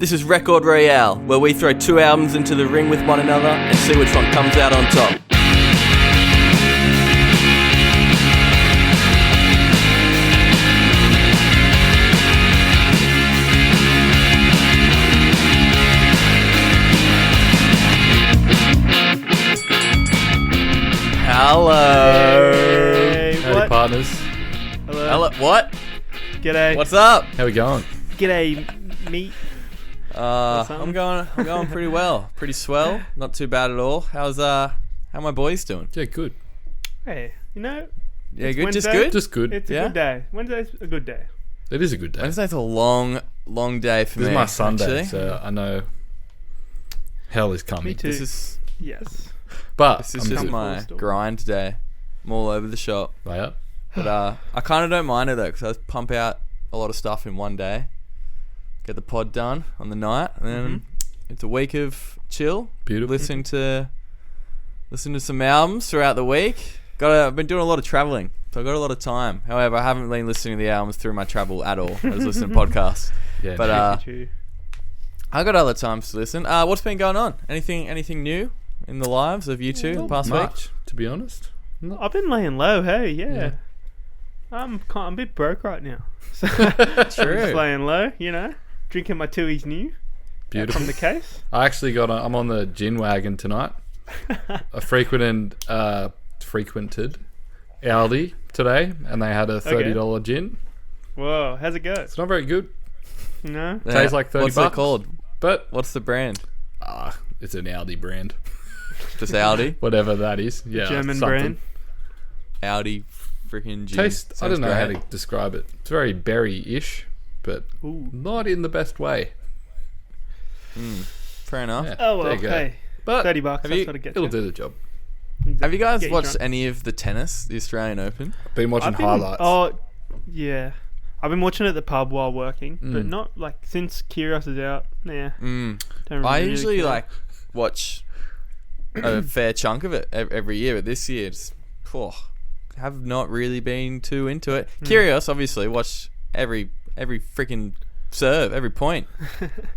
This is Record Royale, where we throw two albums into the ring with one another and see which one comes out on top. Hello. Hey, Howdy, what? partners. Hello. What? G'day. What's up? How we going? G'day, meat. I'm going pretty well. Pretty swell. Not too bad at all. How my boys doing? Yeah, good. Hey, Yeah, it's good. Just Wednesday. good. Just good. it's a Yeah? good day. Wednesday's a good day. It is a good day. Wednesday's a long day for This me. is my Sunday, actually. so I know hell is coming. Me too. This is Yes. But this is I'm just good. my Full grind day. I'm all over the shop, Yeah. but I kind of don't mind it though, because I pump out a lot of stuff in one day. Get the pod done on the night, and then it's a week of chill. Beautiful. Listen to some albums throughout the week. I've been doing a lot of traveling, so I got a lot of time. However, I haven't been listening to the albums through my travel at all. I was listening to podcasts. Yeah. But True. I got other times to listen. What's been going on? Anything new in the lives of you two the past week? much, to be honest. I've been laying low. Hey, yeah. Yeah. I'm a bit broke right now. So I'm just laying low. Drinking my Kiwis new Beautiful. from the case. I actually I'm on the gin wagon tonight. I frequented Aldi today, and they had a $30 gin. Whoa, how's it go? It's not very good. No. Yeah. Tastes like 30 What's bucks. it called? But What's the brand? it's an Aldi brand. Just Audi. Whatever that is. Yeah. German something. brand. Audi freaking gin. Taste. I Sounds don't know how great. to describe it. It's very berry-ish, but Ooh. not in the best way. Fair enough. Yeah, Oh there well, you go. hey. But $30. have That's you- what it gets. it'll you. do the job. Exactly. Have you guys Get watched drunk. any of the tennis, the Australian Open? Been watching I've been- highlights. Oh, yeah. I've been watching it at the pub while working, but not like since Kiwis is out. Nah. Don't really I usually care. watch a fair chunk of it every year, but this year it's have not really been too into it. Curious, obviously, watch every freaking serve, every point.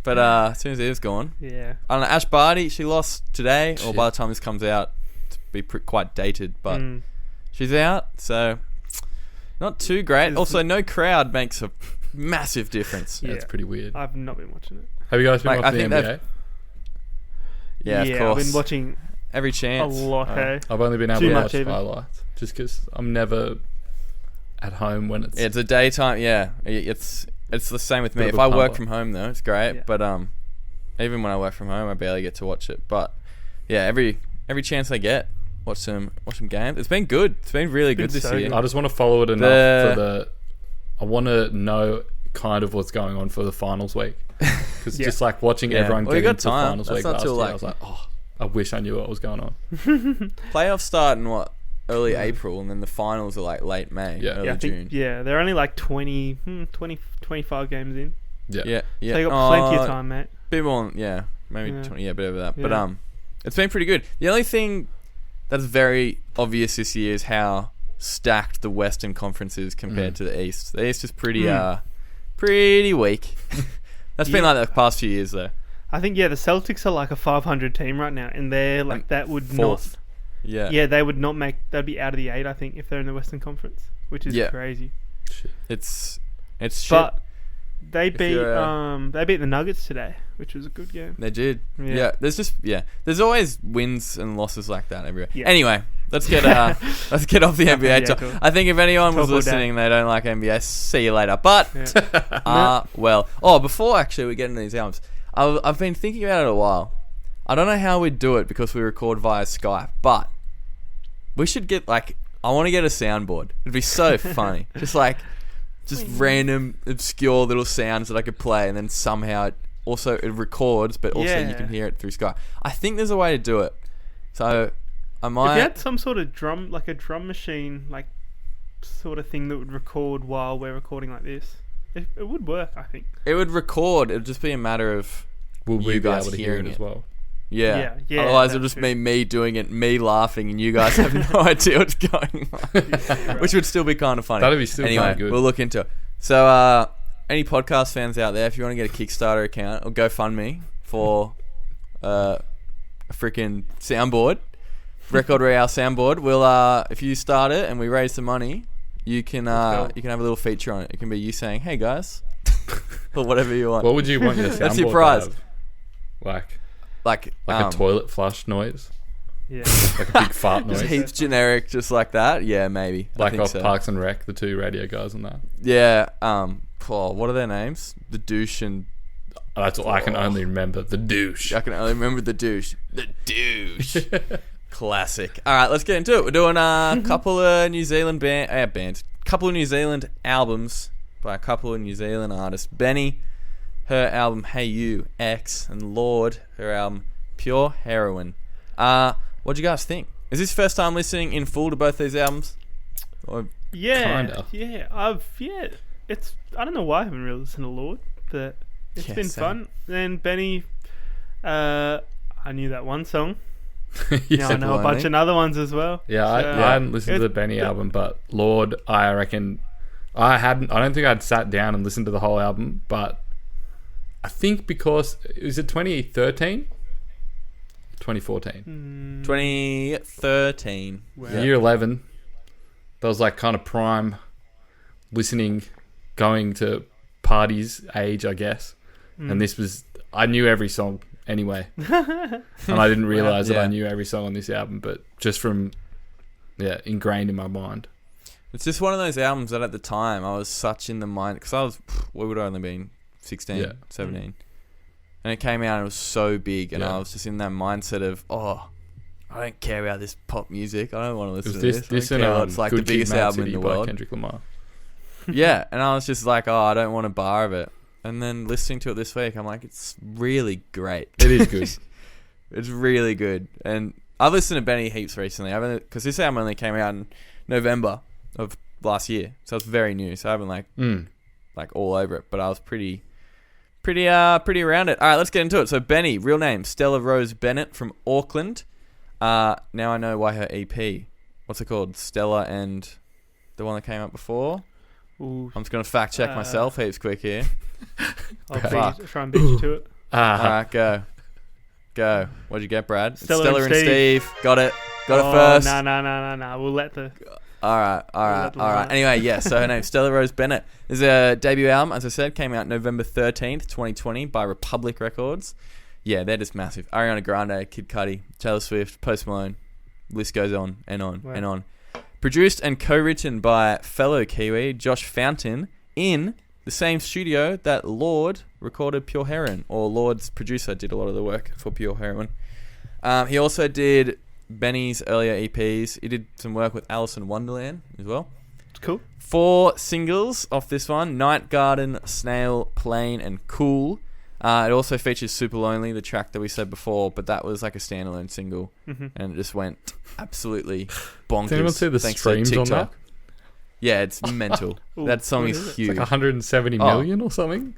But as soon as it is gone, Yeah. I don't know. Ash Barty, she lost today, or Shit. by the time this comes out, to be quite dated, but she's out, so not too great. Also, no crowd makes a massive difference. Yeah, it's pretty weird. I've not been watching it. Have you guys been Like, I watching the think NBA? Yeah, of course. I've been watching Every a chance. lot. Hey. I've only been able Too to much watch even. highlights just because I'm never at home when it's. It's a daytime. Yeah, it's the same with me. Bit If of a I work pumper. from home though, it's great. Yeah. But even when I work from home, I barely get to watch it. But yeah, every chance I get, watch some games. It's been good. It's been really good Been this so year. good. I just want to follow it enough for the. I want to know kind of what's going on for the finals week because Yeah. just like watching Yeah. everyone Well, get you got into the time. finals That's week not last till, year, like- I was like, oh, I wish I knew what was going on. Playoffs start in early April, and then the finals are like late May, Yeah. early Yeah, I June. think, they're only like 20, 25 games in. Yeah. Yeah, yeah. So you got plenty of time, mate. Bit more, maybe Yeah. 20, bit over that. Yeah. But it's been pretty good. The only thing that's very obvious this year is how stacked the Western Conference is compared to the East. The East is pretty weak. That's been Yeah. like the past few years though. I think, the Celtics are like a 500 team right now, and they're like, that would Fourth. Yeah. not. Yeah, they would not make. They'd be out of the 8, I think, if they're in the Western Conference, which is Yeah. crazy. It's shit. But they beat you're, they beat the Nuggets today, which was a good game. They did. Yeah. Yeah. There's always wins and losses like that everywhere. Yeah. Anyway, let's get off the NBA Yeah, talk. cool. I think if anyone was Talk all day. listening, they don't like NBA. See you later. But Yeah. before actually we get into these albums, I've been thinking about it a while. I don't know how we'd do it because we record via Skype, but we should get I want to get a soundboard. It'd be so funny. Just random obscure little sounds that I could play, and then somehow it records, but also you Yeah. can hear it through Skype. I think there's a way to do it. So I If might. you had some sort of drum, like a drum machine, like sort of thing that would record while we're recording like this, it would work, I think. It would record. It'd just be a matter of Will we you be guys able to hear hearing it as well? Yeah. Yeah, Otherwise, that's it'll just true. be me doing it, me laughing, and you guys have no idea what's going on. Right. Which would still be kind of funny. That'd be still anyway, kinda good. we'll look into it. So, any podcast fans out there, if you want to get a Kickstarter account or GoFundMe for a freaking soundboard, Record Royale soundboard, we'll if you start it and we raise the money, you can have a little feature on it. It can be you saying, "Hey guys," or whatever you want. What would you want your soundboard That's your prize. to have? Like Like a toilet flush noise, Yeah. like a big fart noise, just heaps generic, just like that. Yeah, maybe. I like think off so. Parks and Rec, the two radio guys on that. Yeah. What are their names? The douche and That's all I can only remember. The douche. I can only remember the douche. The douche. Classic. All right, let's get into it. We're doing a couple of New Zealand bands, couple of New Zealand albums by a couple of New Zealand artists. Benee, her album Hey You X, and Lorde, her album Pure Heroine. What do you guys think? Is this first time listening in full to both these albums? Or Yeah. Kinda. Yeah. It's I don't know why I haven't really listened to Lorde, but it's been same. fun. Then Benee, I knew that one song. Yeah. Now I know a Lonely. bunch of other ones as well. Yeah, I hadn't listened to the Benee album, but Lorde, I reckon I don't think I'd sat down and listened to the whole album, but I think because is it 2013, 2014, 2013. Wow. Yeah. year 11. That was like kind of prime listening, going to parties age, I guess. And this was I knew every song anyway, and I didn't realize that I Yeah. knew every song on this album, but just from ingrained in my mind. It's just one of those albums that at the time I was such in the mind, because we would have only been 16, Yeah. 17. And it came out and it was so big, and Yeah. I was just in that mindset of, I don't care about this pop music. I don't want to It listen was to this. this I and don't care. It's like the Good Kid, biggest Mad album City in the by world. Kendrick Lamar. Yeah, and I was just like, I don't want a bar of it. And then listening to it this week, I'm like, it's really great. It is good. It's really good. And I've listened to Benee heaps recently. Because this album only came out in November of last year, so it's very new. So I haven't like all over it, but I was pretty around it. All right, let's get into it. So Benee, real name Stella Rose Bennett from Auckland. Now I know why her EP. What's it called? Stella and the one that came out before. Ooh, I'm just gonna fact check myself heaps quick here. I'll try and beat you to it. All right, go. What'd you get, Brad? It's Stella and and Steve. Got it Oh, first. No. We'll let the. All right. Anyway, yeah, so her name's Stella Rose Bennett. This is a debut album, as I said, came out November 13th, 2020 by Republic Records. Yeah, they're just massive. Ariana Grande, Kid Cudi, Taylor Swift, Post Malone. List goes on and on and on. Produced and co-written by fellow Kiwi Josh Fountain in the same studio that Lorde recorded Pure Heroine, or Lorde's producer did a lot of the work for Pure Heroine. He also did Benee's earlier EPs. He did some work with Alice in Wonderland as well. Cool. 4 singles off this one: Night Garden, Snail, Plain, and Cool. It also features Super Lonely, the track that we said before, but that was like a standalone single, and it just went absolutely bonkers. Did anyone see the thanks to streams on TikTok. that? Yeah, it's mental. Ooh, That song what is is it? huge. Like 170 million or something.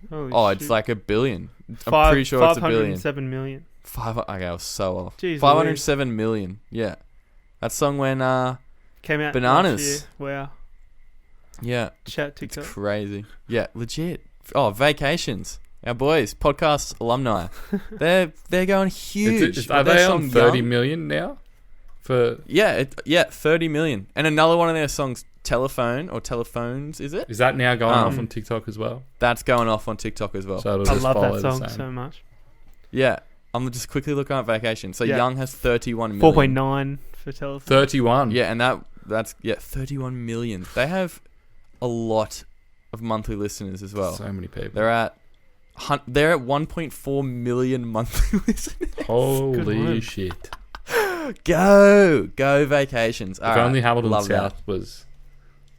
Holy It's shoot. like $1 billion. I'm pretty sure it's $1 billion. 507 million. Okay, I was so off. Jeez 507 million. Yeah, that song went Came out Bananas. last year. Wow. yeah, Chat it's TikTok. crazy. Yeah, legit. Oh, Vacations. Our boys, podcast alumni. They're going huge. Are With their they song on 30 Young. million now? For 30 million. And another one of their songs, Telephone or Telephones, is it? is that now going off on TikTok as well? That's going off on TikTok as well. So it'll I just love follow that the song same. so much. Yeah, I'm just quickly looking at Vacation. So Yeah. Young has 31 million. 4.9 for telephone. 31. Yeah, and that's 31 million. They have a lot of monthly listeners as well. So many people. They're at 1.4 million monthly listeners. Holy one. shit. Go Vacations. All If right, only Hamilton love that. South was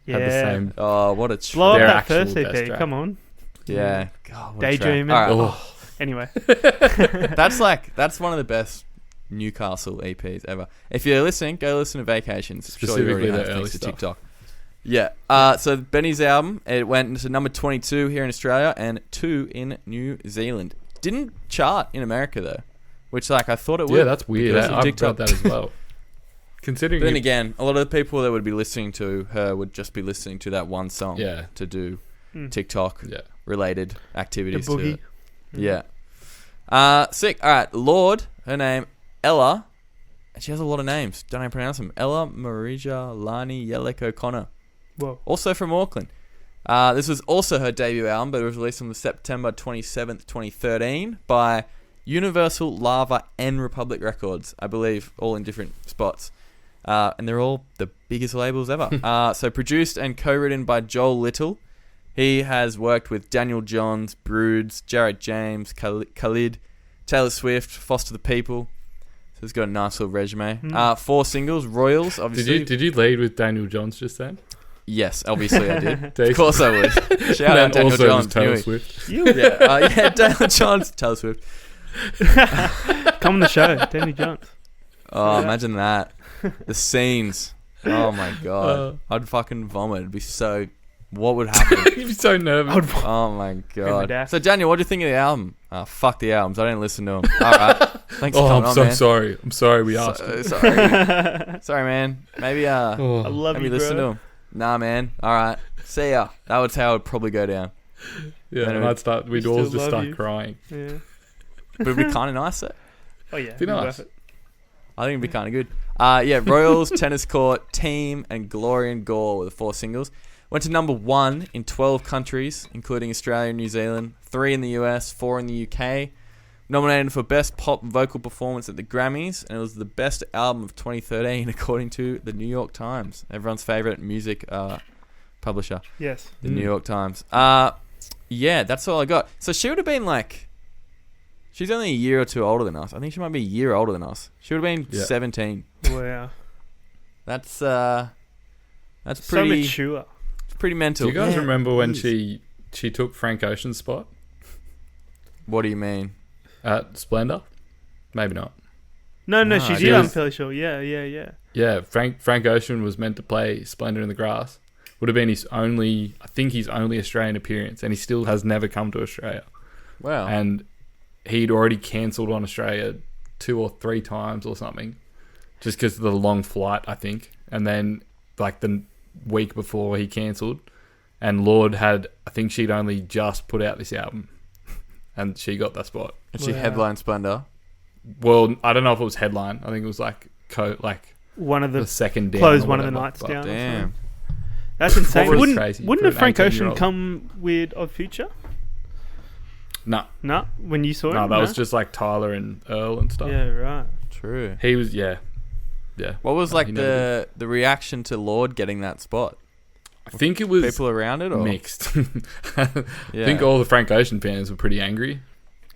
Yeah. had the same. Oh, what a Blow up Their that actual first best EP. track. Come on. yeah. God, what a track. Daydreaming. All right. Oh, Anyway. That's one of the best Newcastle EPs ever. If you're listening, go listen to Vacations. Sure you already Specifically have the early thanks to stuff. TikTok. Yeah. So Benee's album, it went into number 22 here in Australia and 2 in New Zealand. Didn't chart in America though, which I thought it would. yeah, that's weird. because of I've TikTok. read that as well. Considering But then you- again, a lot of the people that would be listening to her would just be listening to that one song Yeah. to do Mm. TikTok Yeah. related activities The to boogie. it. Yeah. Sick. All right. Lorde, her name, Ella. And she has a lot of names. Don't know how to pronounce them. Ella Marija Lani Yelek O'Connor. Whoa. Also from Auckland. This was also her debut album, but it was released on the September 27th, 2013 by Universal, Lava, and Republic Records, I believe, all in different spots. And they're all the biggest labels ever. So produced and co-written by Joel Little. He has worked with Daniel Johns, Broods, Jared James, Khalid, Taylor Swift, Foster the People. So he's got a nice little resume. 4 singles, Royals, obviously. Did you lead with Daniel Johns just then? Yes, obviously I did. Of course I would. Shout out And Daniel also Johns. Taylor knew he- Swift. Yeah, Daniel Johns, Taylor Swift. Come on the show, Danny Johns. Oh, Yeah. imagine that. The scenes. Oh my god. I'd fucking vomit. It'd be so... What would happen? You'd be so nervous. Oh my day. god. So Daniel, what do you think of the album? Fuck the albums. I didn't listen to them. Alright. Thanks for coming I'm on, so man. sorry. I'm sorry we asked. Sorry. Sorry, man. Maybe I Oh. love maybe you, listen to bro. them. Nah, man. Alright. See ya. That was how it would probably go down. Yeah, Then and we'd still all just love start you. crying. Yeah. But it'd be kind of nice, though. Oh yeah. Be nice. worth it. I think it'd be kind of good. Yeah, Royals, Tennis Court, Team, and Glory and Gore were the 4 singles. Went to number 1 in 12 countries, including Australia and New Zealand, 3 in the US, 4 in the UK. Nominated for Best Pop Vocal Performance at the Grammys, and it was the best album of 2013, according to the New York Times. Everyone's favourite music publisher, Yes. the New York Times. Yeah, that's all I got. So she would have been like... She's only a year or two older than us. I think she might be a year older than us. She would have been 17. Wow. That's So pretty mature. pretty mental. Do you guys Yeah, remember when it is. she took Frank Ocean's spot What do you mean? at Splendor? Maybe not. No, Nah, she it did. I'm was- fairly sure. Yeah. Yeah, Frank Ocean was meant to play Splendor in the Grass. Would have been his only Australian appearance, and he still has never come to Australia. Wow. And he'd already cancelled on Australia 2 or 3 times or something, just because of the long flight, I think. And then, like the week before he cancelled, and Lorde I think she'd only just put out this album, and she got that spot. And she Wow. headlined Splendor. Well, I don't know if it was headline. I think it was like One of the the second down. close or one of the whatever, nights but- down. or Damn. something. That's insane. What was Wouldn't crazy wouldn't for a an Frank Ocean 18-year-old? come with Odd Future? No, No, when you saw it. no, that was just like Tyler and Earl and stuff. Yeah, right. True. He was, yeah. What was No, like he never the reaction to Lorde getting that spot? I think it was People around it, or mixed. Yeah. I think all the Frank Ocean fans were pretty angry,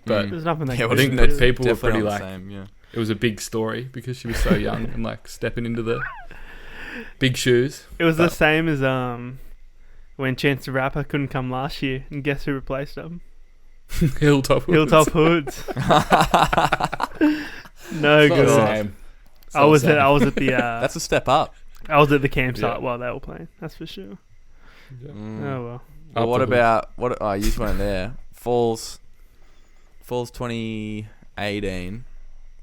but There's nothing they Yeah, can well, I think do. that it's people were definitely pretty on the like, same, yeah. it was a big story because she was so young and like stepping into the big shoes. It was the But- same as when Chance the Rapper couldn't come last year, and guess who replaced him? Hilltop Hoods. Hilltop Hoods. No It's not good. the same. It's I not was the at the That's a step up. I was at the campsite Yeah. while they were playing. That's for sure. Mm. Oh well. Well, Up what the about what? Oh, you just weren't there. Falls 2018.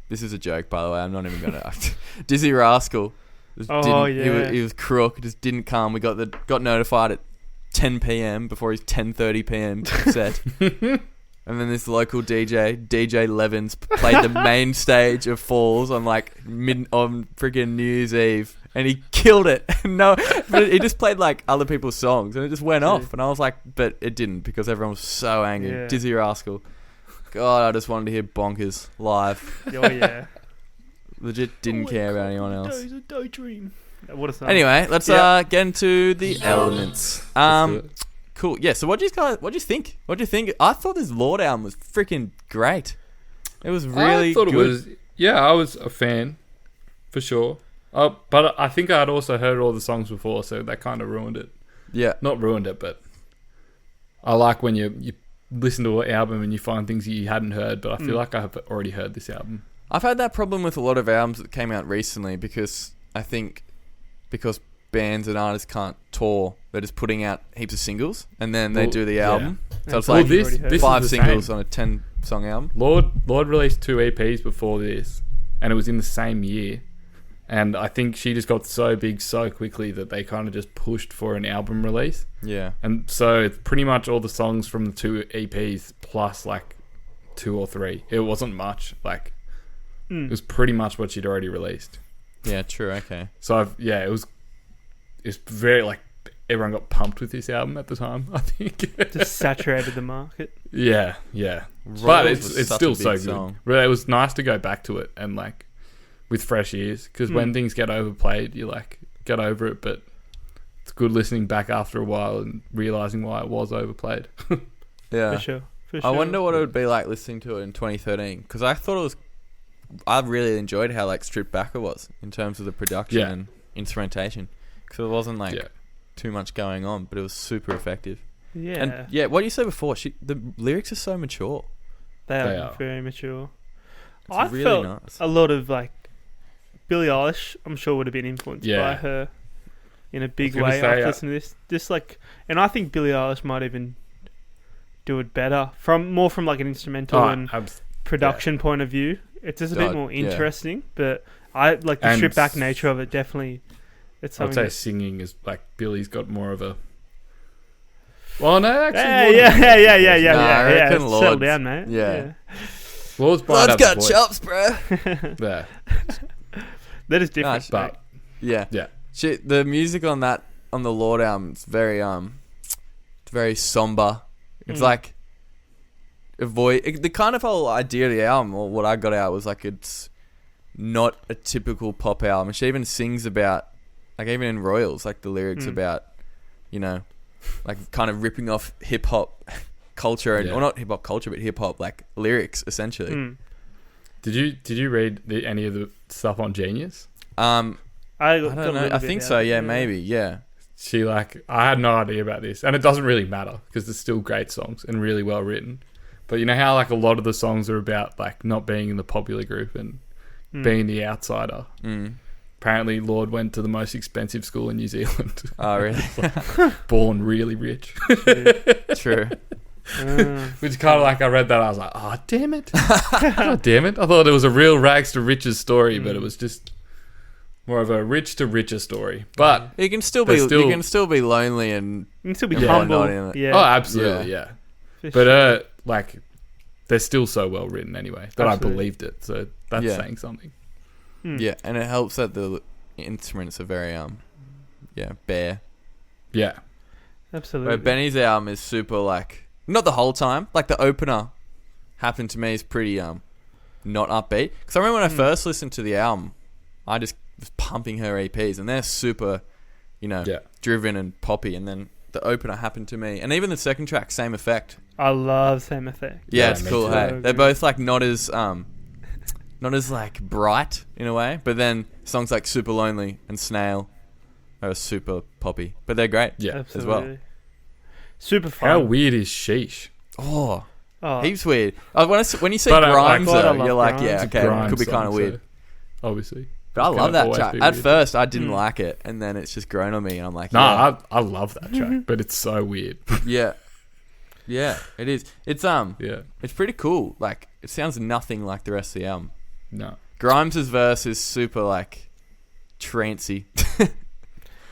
This is a joke, by the way. I'm not even gonna. Dizzy Rascal. Just Oh, didn't- yeah. He was crook. Just didn't come. We got notified at 10 p.m. before his 10:30 p.m. set. And then this local DJ Levins, played the main stage of Falls on freaking New Year's Eve, and he killed it. No, but he just played like other people's songs, and it just went off. And I was like, but it didn't, because everyone was so angry. Yeah. Dizzy Rascal. God, I just wanted to hear Bonkers live. Oh yeah. Legit didn't care about anyone else. It's a daydream. What a song. Anyway, let's Yeah. get into the elements. Let's do it. Cool. Yeah. So what do you think? What do you think? I thought this Lorde album was freaking great. It was really I thought good. it was. Yeah, I was a fan for sure. But I think I had also heard all the songs before, so that kind of ruined it. Yeah. Not ruined it, but I like when you listen to an album and you find things you hadn't heard. But I feel like I have already heard this album. I've had that problem with a lot of albums that came out recently, because I think bands and artists can't tour, they're just putting out heaps of singles and then they Well, do the yeah. album. So it's Well, like this is 5 the singles same. on a 10-song album. Lorde released 2 EPs before this, and it was in the same year. And I think she just got so big so quickly that they kind of just pushed for an album release. Yeah. And so it's pretty much all the songs from the 2 EPs plus like 2 or 3. It wasn't much. Like, it was pretty much what she'd already released. Yeah, true. Okay. So it's very like everyone got pumped with this album at the time, I think. Just saturated the market. Yeah. But it's still so good. Really, it was nice to go back to it and like with fresh ears, because when things get overplayed, you like get over it, but it's good listening back after a while and realizing why it was overplayed. Yeah. For sure. I wonder what it would be like listening to it in 2013, because I thought it was. I really enjoyed how like stripped back it was in terms of the production and instrumentation, because it wasn't like too much going on, but it was super effective. Yeah. And what you said before, the lyrics are so mature. They are very mature. It's I really felt nice. a lot of like Billie Eilish, I'm sure, would have been influenced by her in a big way after listening to this. Just like, and I think Billie Eilish might even do it better from like an instrumental and production point of view. It's just a bit more interesting, but I like the stripped back nature of it. Definitely, it's something. I'd say singing is like Billie's got more of a. Well, no, actually, yeah. Settle down, mate. Yeah. Lorde's got chops, bro. Yeah. That is different, but yeah. Shit, the music on the Lorde album, it's very somber. It's like the kind of whole idea of the album, or what I got out, was like it's not a typical pop album. She even sings about, like, even in Royals, like the lyrics about, you know, like kind of ripping off hip hop culture, and or not hip hop culture, but hip hop like lyrics essentially. Did you read any of the stuff on Genius? I don't know. I think so. Yeah, maybe. Yeah. She I had no idea about this, and it doesn't really matter because there's still great songs and really well written. But you know how like a lot of the songs are about like not being in the popular group and being the outsider. Apparently, Lorde went to the most expensive school in New Zealand. Oh, really? Born really rich. True. Which kind of like, I read that, I was like, oh damn it. Oh damn it. I thought it was a real rags to riches story, but it was just more of a rich to richer story. But you can still be lonely and you can still be humble. Yeah. Oh, absolutely, yeah. But like they're still so well written anyway that I believed it. So that's saying something. Yeah, and it helps that the instruments are very bare. Yeah. Absolutely. Where Benee's album is super like, not the whole time, like the opener happened to me is pretty not upbeat. Because I remember when I first listened to the album, I just was pumping her EPs, and they're super, driven and poppy. And then the opener happened to me, and even the second track, Same Effect. I love Same Effect. Yeah, it's cool. Hey, they're both like not as like bright in a way, but then songs like Super Lonely and Snail are super poppy, but they're great. Yeah, absolutely. As well. Super fun. How weird is Sheesh? Oh, heaps weird. When you say Grimes, you're like, Grimes. Yeah, okay, it could be kind of weird. Obviously. But I love that track. At first, I didn't like it, and then it's just grown on me, and I'm like, I love that track, but it's so weird. Yeah, it is. It's pretty cool. Like, it sounds nothing like the rest of the album. No. Grimes' verse is super like trancey.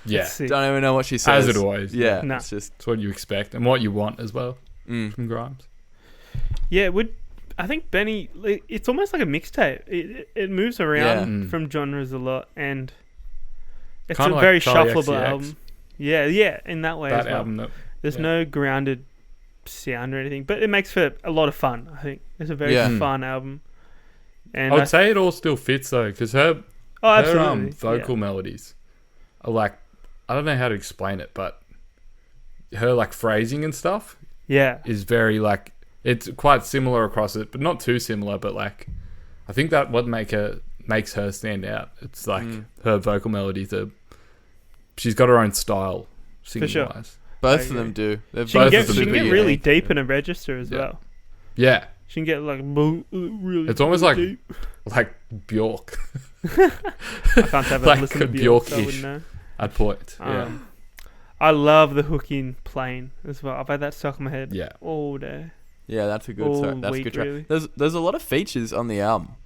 Yeah, don't even know what she says. As it always. Yeah, it's what you expect and what you want as well from Grimes. Yeah, I think Benee, it's almost like a mixtape. It moves around from genres a lot, and it's kinda a very like Charli shuffleable XCX. album. Yeah, in that way That as well. album There's no grounded sound or anything, but it makes for a lot of fun. I think it's a very fun album. And I would say it all still fits though, because her vocal melodies are like, I don't know how to explain it, but her like phrasing and stuff is very like, it's quite similar across it, but not too similar, but like I think that what makes her stand out. It's like her vocal melodies she's got her own style singing wise. Both of them do. She can get really deep in a register as well. Yeah. She can get like really. It's almost deep. like Bjork. I can't have like listen to Bjork-ish so I wouldn't know. At point. I love the hook in Plane as well. I've had that stuck in my head all day. Yeah, that's a good track. That's a good track. Really. There's a lot of features on the album.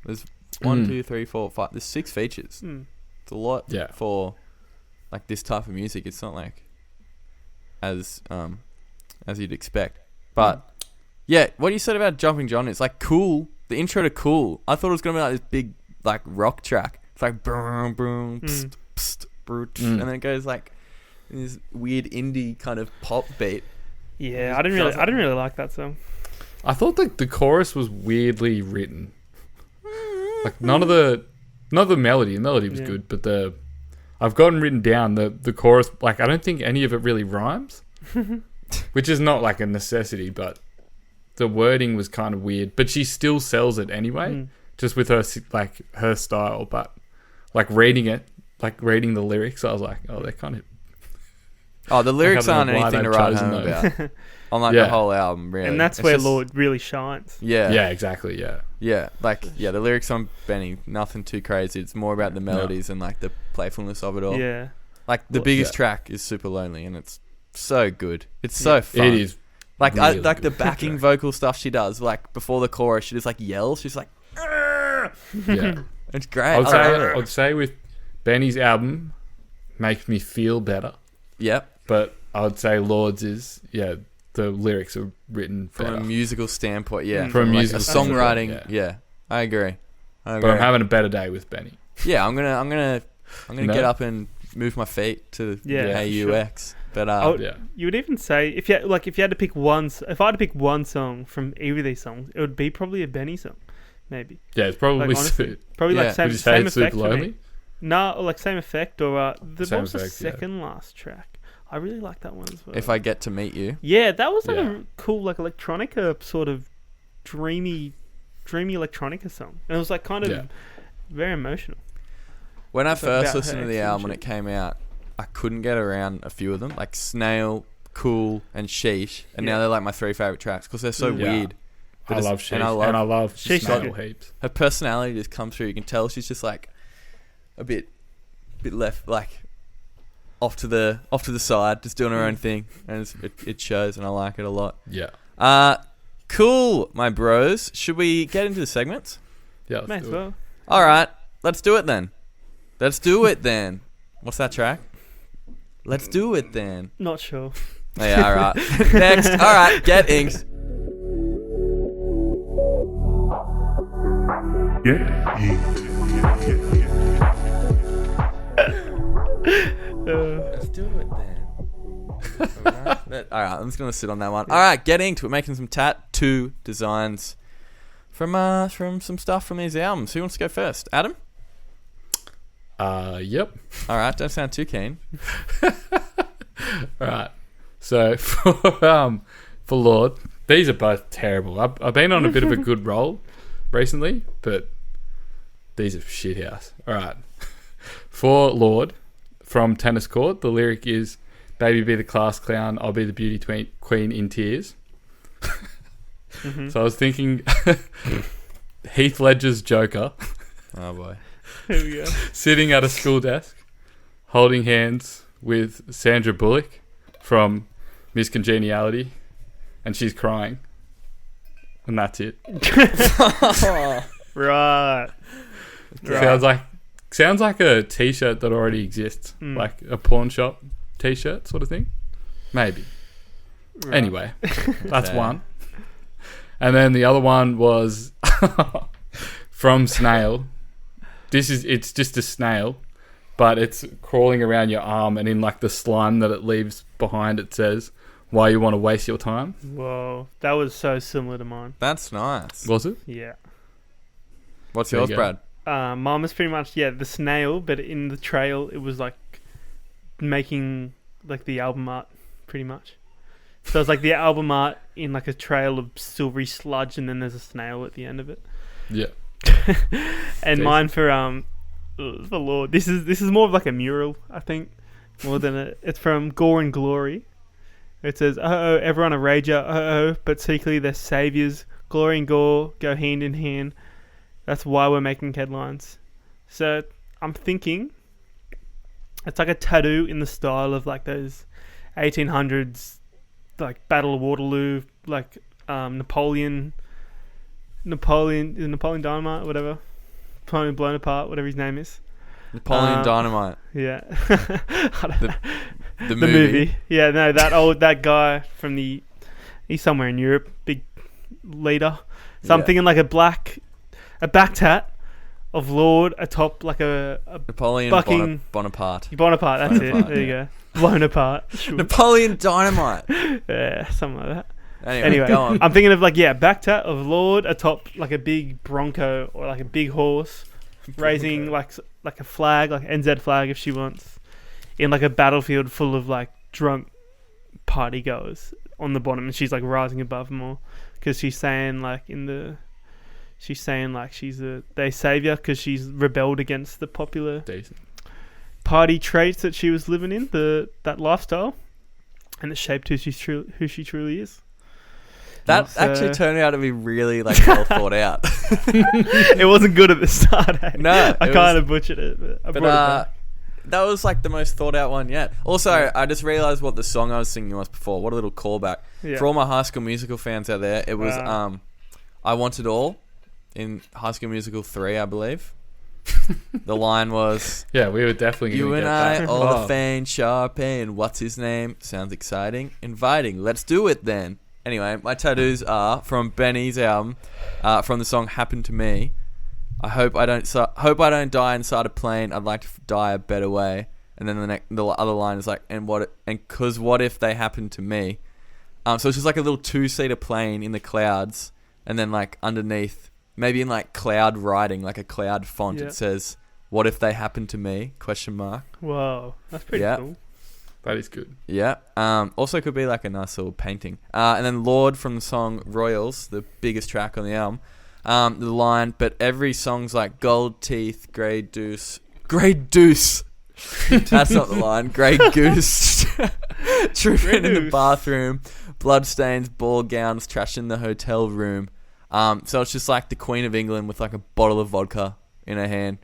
There's 1, 2, 3, 4, 5. There's 6 features. It's a lot Yeah. for like this type of music. It's not like as you'd expect. But yeah, what you said about Jumping John is like cool. The intro to Cool. I thought it was gonna be like this big like rock track. It's like boom boom pst, pst, brut, and then it goes like this weird indie kind of pop beat. Yeah, I didn't really like that song. I thought the chorus was weirdly written. Like none of the melody. The melody was good, but I've gotten written down the chorus. Like I don't think any of it really rhymes, which is not like a necessity, but the wording was kind of weird. But she still sells it anyway, just with her style. But like reading the lyrics, I was like, oh, they're kind of. Oh, the lyrics aren't anything to write home about. On like the whole album, really. And that's where Lorde really shines. Yeah. Yeah, exactly, yeah. Yeah, the lyrics on Benee, nothing too crazy. It's more about the melodies and like the playfulness of it all. Yeah. Like the biggest track is Super Lonely, and it's so good. It's so fun. It is. Like really like the backing vocal stuff she does, like before the chorus, she just like yells. She's like, yeah. It's great. I'd say with Benny's album, makes me feel better. Yep. But I would say Lorde's is, the lyrics are written from better. A musical standpoint, yeah. From a like musical songwriting, yeah. I agree. But I'm having a better day with Benee. Yeah, I'm gonna get up and move my feet to AUX. Sure. But you would even say if you had to pick one, if I had to pick one song from either of these songs, it would be probably a Benee song, maybe. Yeah, it's probably like, honestly, probably like same effect for me. No, like same effect or the second last track. I really like that one as well. If I Get to Meet You. Yeah, that was like a cool like electronica sort of dreamy electronica song. And it was like kind of very emotional. When I first listened to the album when it came out, I couldn't get around a few of them, like Snail, Cool, and Sheesh. And now they're like my 3 favourite tracks because they're so weird. I love Sheesh. And I love Snail heaps. Her personality just comes through. You can tell she's just like a bit left, like off to the side, just doing her own thing, and it shows, and I like it a lot. Yeah. Cool, my bros. Should we get into the segments? Yeah, may as well. All right, let's do it then. What's that track? Let's do it then. Not sure. Oh, yeah, all right. Next. All right, get inked. Get inked. Let's do it then. Alright, I'm just gonna sit on that one. Alright, get inked. We're making some tattoo designs from some stuff from these albums. Who wants to go first? Adam? Yep. Alright, don't sound too keen. Alright. So for Lorde, these are both terrible. I've been on a bit of a good roll recently, but these are shithouse. Alright. For Lorde, from Tennis Court, the lyric is, "Baby be the class clown, I'll be the beauty queen in tears." So I was thinking Heath Ledger's Joker. Oh boy. Here we go. Sitting at a school desk, holding hands with Sandra Bullock from Miss Congeniality, and she's crying. And that's it. Right. Sounds like a t-shirt that already exists. Like a pawn shop t-shirt sort of thing. Maybe. Right. Anyway, that's one. And then the other one was from Snail. It's just a snail, but it's crawling around your arm, and in like the slime that it leaves behind, it says, "Why you want to waste your time?" Whoa, that was so similar to mine. That's nice. Was it? Yeah. What's yours, Brad? Mine was pretty much the snail, but in the trail it was like making like the album art, pretty much. So it's like the album art in like a trail of silvery sludge, and then there's a snail at the end of it. Yeah. And mine for Lorde, this is more of like a mural, I think, more than it's from Gore and Glory. It says, "Oh, everyone a rager, oh, but secretly they're saviors. Glory and gore go hand in hand. That's why we're making headlines." So I'm thinking it's like a tattoo in the style of like those 1800s, like Battle of Waterloo, like Napoleon Dynamite, whatever. Napoleon Blown Apart, whatever his name is. Napoleon Dynamite. Yeah. The movie. Yeah, no, that guy from he's somewhere in Europe, big leader. So I'm thinking like a back tat of Lorde atop like a Napoleon Bonaparte. Bonaparte, that's it. There you go. Blown apart. Sure. Napoleon Dynamite. Yeah, something like that. Anyway, go on. I'm thinking of back tat of Lorde atop like a big bronco or like a big horse, raising like a flag, like NZ flag if she wants, in like a battlefield full of like drunk party goers on the bottom, and she's like rising above them all because she's saying she's their savior because she's rebelled against the popular party traits that she was living in, that lifestyle, and it shaped who she truly is. That actually turned out to be really well thought out. It wasn't good at the start. Eh? No, I kind of butchered it, but I brought it back. That was the most thought out one yet. Also, I just realized what the song I was singing was before. What a little callback. Yeah. For all my High School Musical fans out there, it was I Want It All in High School Musical 3, I believe. The line was... Yeah, we were definitely You and I, all the Fane, Sharpay, and what's his name? Sounds exciting. Inviting. Let's do it then. Anyway, my tattoos are from Benee's album, from the song "Happen to Me." I hope I don't die inside a plane. I'd like to die a better way. And then the other line is cause what if they happen to me? So it's just like a little 2-seater plane in the clouds, and then underneath, maybe in cloud writing, like a cloud font, it says, "What if they happen to me?" ? Whoa, that's pretty cool. That is good. Yeah. Also could be like a nice little painting. And then Lorde from the song Royals, the biggest track on the album. The line, but every song's like gold teeth, grey deuce. That's not the line. Grey goose. Tripping in the bathroom. Bloodstains, ball gowns, trash in the hotel room. So it's just like the Queen of England with a bottle of vodka in her hand.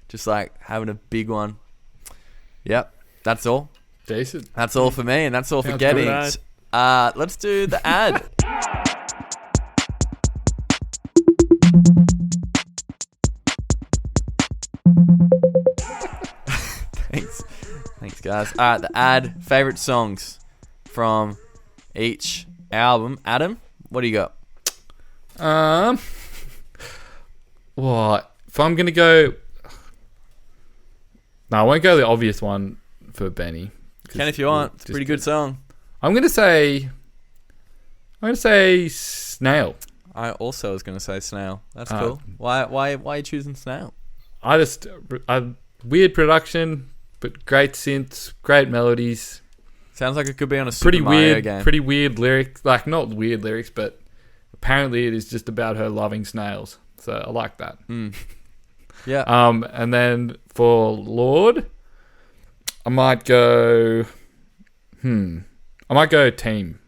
Just having a big one. Yep. That's all. Decent. That's all for me, and that's all for getting. Let's do the ad. Thanks, guys. All right, the ad. Favorite songs from each album. Adam, what do you got? What? If I'm gonna go, no, I won't go the obvious one for Benee. Can if you want. It's a pretty good song. I'm gonna say Snail. I also was gonna say Snail. That's cool. Why are you choosing Snail? Weird production, but great synths, great melodies. Sounds like it could be on a Super Mario game. Pretty weird lyrics. Not weird lyrics, but apparently it is just about her loving snails. So I like that. Yeah. And then for Lorde, I might go Team.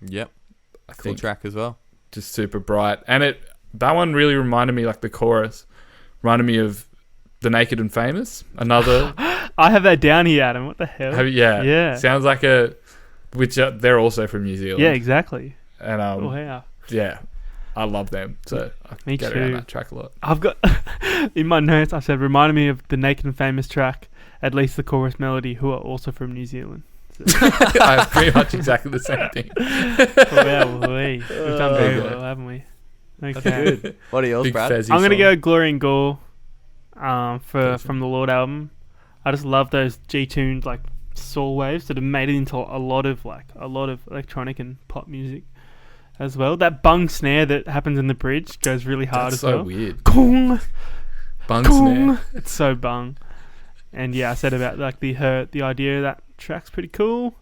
Yep. Cool track as well. Just super bright. And that one really reminded me, the chorus, reminded me of The Naked and Famous. Another... I have that down here, Adam. What the hell? Yeah. Sounds like which they're also from New Zealand. Yeah, exactly. And wow. Yeah. I love them. So I get around that track a lot. I've got... in my notes, I said, reminded me of The Naked and Famous track, at least the chorus melody, who are also from New Zealand. So. I have pretty much exactly the same thing. We've done very well, haven't we? Okay. That's good. What are yours, Brad? I'm going to go Glory and Gore from the Lorde album. I just love those G-tuned saw waves that have made it into a lot of electronic and pop music as well. That bung snare that happens in the bridge goes really hard as well. That's so weird. Kong, bung Kong. Snare. It's so bung. And yeah, I said about the idea of that track's pretty cool.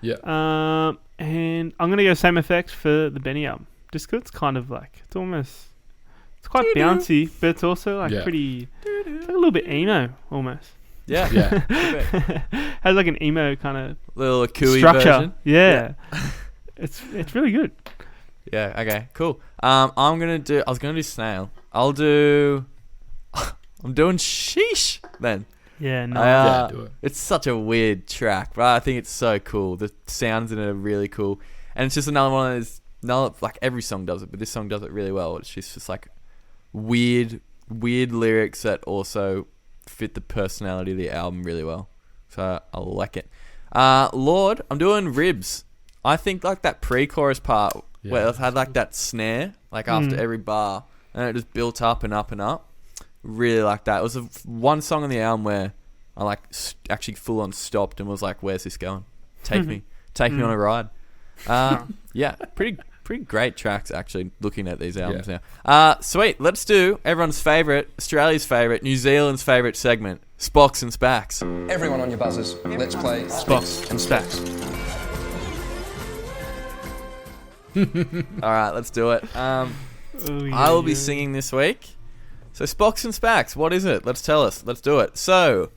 Yeah. And I'm gonna go same effects for the Benee album. Just 'cause it's kind of it's quite bouncy, but it's also pretty, it's a little bit emo almost. Yeah. Has an emo kind of little Kiwis structure. version. Yeah. It's really good. Yeah. Okay. Cool. I was gonna do Snail. I'm doing Sheesh then. Yeah. No. Do it. It's such a weird track, but I think it's so cool. The sounds in it are really cool, and it's just another one of those. Every song does it, but this song does it really well. It's just weird weird lyrics that also fit the personality of the album really well. So I like it. Lorde, I'm doing Ribs. I think like that pre-chorus part where it had like that snare like after every bar and it just built up and up and up. Really like that. It was one song on the album where I like actually full on stopped and was like, where's this going? Take me on a ride. Yeah, pretty great tracks actually looking at these albums now. Sweet, let's do everyone's favourite, Australia's favourite, New Zealand's favourite segment, Spocks and Spacks. Everyone on your buzzers, let's play Spocks and Spacks. Alright, let's do it. I will be singing this week. So Spocks and Spacks, what is it? Let's tell us. Let's do it. So,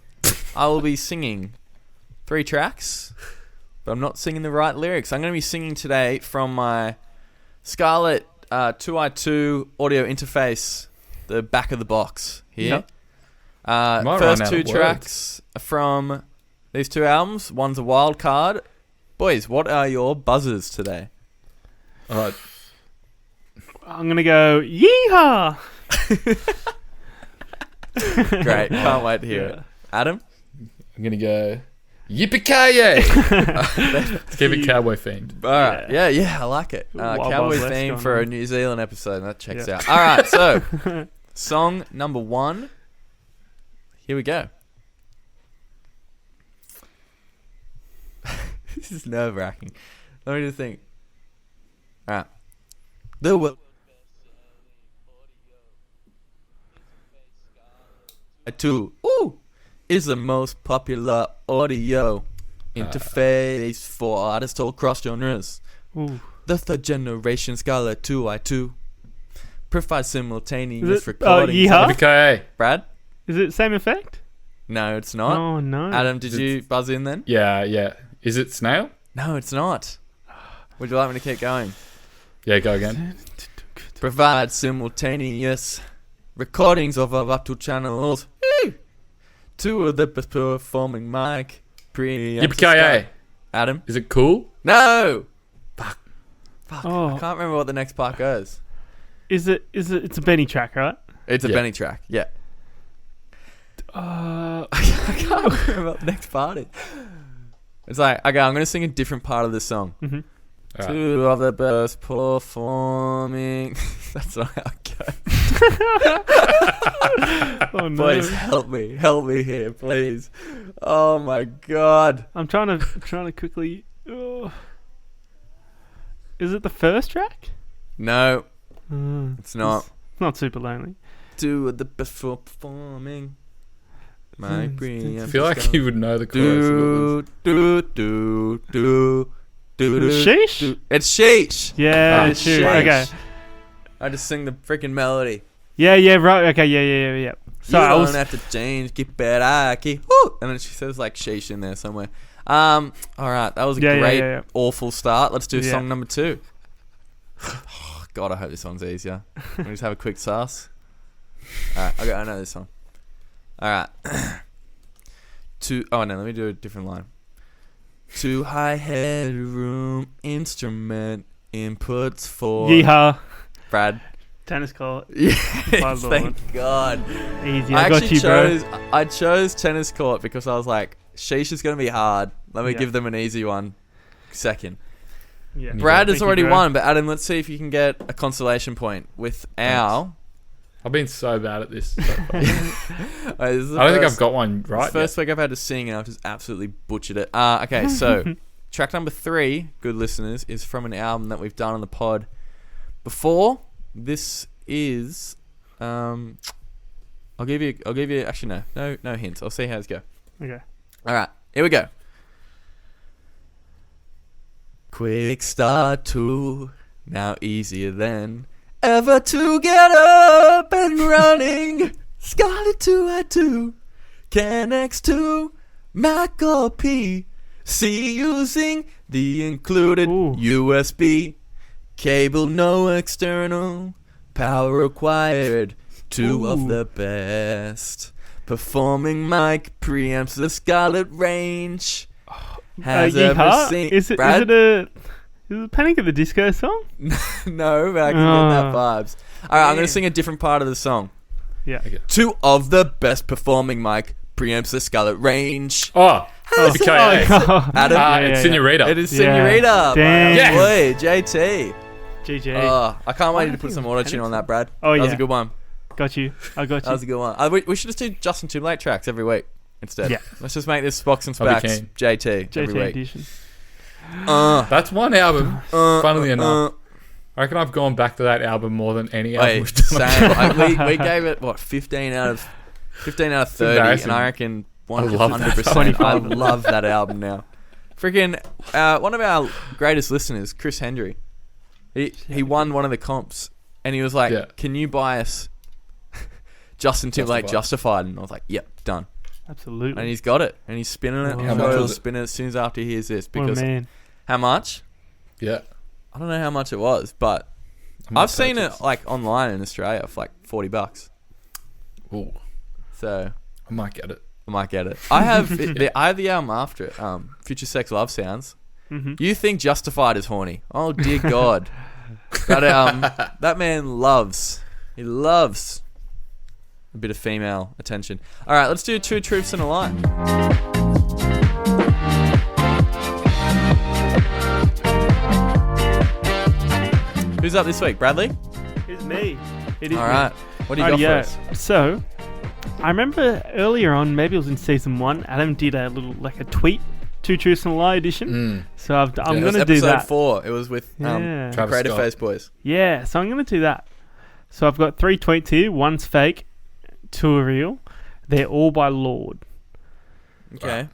I will be singing 3 tracks, but I'm not singing the right lyrics. I'm going to be singing today from my Scarlett 2i2 audio interface, the back of the box here. Yep. First 2 tracks are from these 2 albums. One's a wild card. Boys, what are your buzzers today? I'm going to go, yeehaw! Great, can't wait to hear it. Adam? I'm going to go, yippee-ki-yay! Let's keep it cowboy themed. Alright, yeah, I like it. Cowboy theme for a New Zealand episode. That checks out. Alright, so, song number 1. Here we go. This is nerve-wracking. Let me just think. Alright. The world is the most popular audio interface for artists all cross genres. The 3rd generation Scarlett 2i2 provides simultaneous recording. Yippee-ki-yay. Brad? Is it same effect? No, it's not. Oh, no. Adam, did you buzz in then? Yeah. Is it snail? No, it's not. Would you like me to keep going? Yeah, go again. Provide simultaneous recordings of up to channels. 2 of the best performing mic. Yippee-ki-yay. Adam? Is it cool? No! Fuck. Oh. I can't remember what the next part goes. It's a Benee track, right? It's a Benee track, yeah. I can't remember what the next part is. It's like, okay, I'm going to sing a different part of the song. Mm-hmm. Right. 2 of the best performing. That's not how it goes. Oh, no. Please help me here, please. Oh my god. I'm trying to quickly. Is it the first track? No, it's not. It's not super lonely. 2 of the best for performing. My I feel like you would know the chorus. Sheesh? It's sheesh. Yeah, it's sheesh. Okay. I just sing the freaking melody. Yeah, right. Okay, yeah. So you don't have to change, keep it, and then she says like sheesh in there somewhere. All right, that was a great, awful start. Let's do song number 2. Oh, God, I hope this one's easier. Let me just have a quick sauce. All right, okay, I know this song. All right. Let me do a different line. 2 high headroom instrument inputs for... Yeehaw. Brad. Tennis court. Yes, thank God. Easy, I got you, bro. I chose tennis court because I was like, sheesh is going to be hard. Let me give them an eeasy one second. Yeah. Brad has already won, but Adam, let's see if you can get a consolation point with our... I've been so bad at this. So I don't think I've got one right. It's the first week I've had to sing and I've just absolutely butchered it. Okay, so track number 3, good listeners, is from an album that we've done on the pod before. This is I'll give you actually no hints. I'll see how it's go. Okay. Alright, here we go. Quick start to now easier than ever to get up and running. Scarlett 2i2 connects to Mac or PC using the included USB cable, no external power required. 2 of the best performing mic preamps the Scarlett range has ever seen. Is it a Panic at the Disco song? No, but I can get that vibes. Alright, I'm going to sing a different part of the song. Yeah. Okay. 2 of the best performing mic preamps the Scarlet range. Oh, ABKA. Adam, It's Senorita. it is Senorita. Damn. Yes. Boy, JT. GG. I can't wait I to put think some it auto was tune on that, Tennessee. Brad. Oh, That was yeah. a good one. Got you. I got That you. was a good one. We should just do Justin Timberlake tracks every week instead. Yeah. Let's just make this Spox and I'll be Spax keen. JT every JT week. edition. That's one album. Funnily enough, I reckon I've gone back to that album more than any album Wait, we've done. same. We gave it what 15 out of 30, and embarrassing. I reckon I love that 100%. I love that album now. Freaking one of our greatest listeners, Chris Hendry, he won one of the comps, and he was like, Yeah. "Can you buy us Justin Timberlake Justified?" And I was like, "Yep, done." Absolutely. And he's got it, and he's spinning it. Wow. I'm How sure much he'll was it? spin it as soon as after he hears this. What a Because man. how much? Yeah. I don't know how much it was, but I've seen it like online in Australia for like $40. Ooh, So I might get it. I might get it. I have the album after it. Future Sex Love Sounds. Mm-hmm. You think Justified is horny? Oh dear God, that man loves. He loves a bit of female attention. All right, let's do 2 Truths and a Lie. Who's up this week, Bradley? It's me. It is All me. right, what do you got for us? So, I remember earlier on, maybe it was in season 1, Adam did a little, like a tweet, 2 Truths and a Lie edition. So I'm It going was to do episode that. 4. It was with Yeah. Travis Creative Scott. Face Boys. Yeah, so I'm going to do that. So I've got 3 tweets here. One's fake, 2 are real. They're all by Lorde. Okay.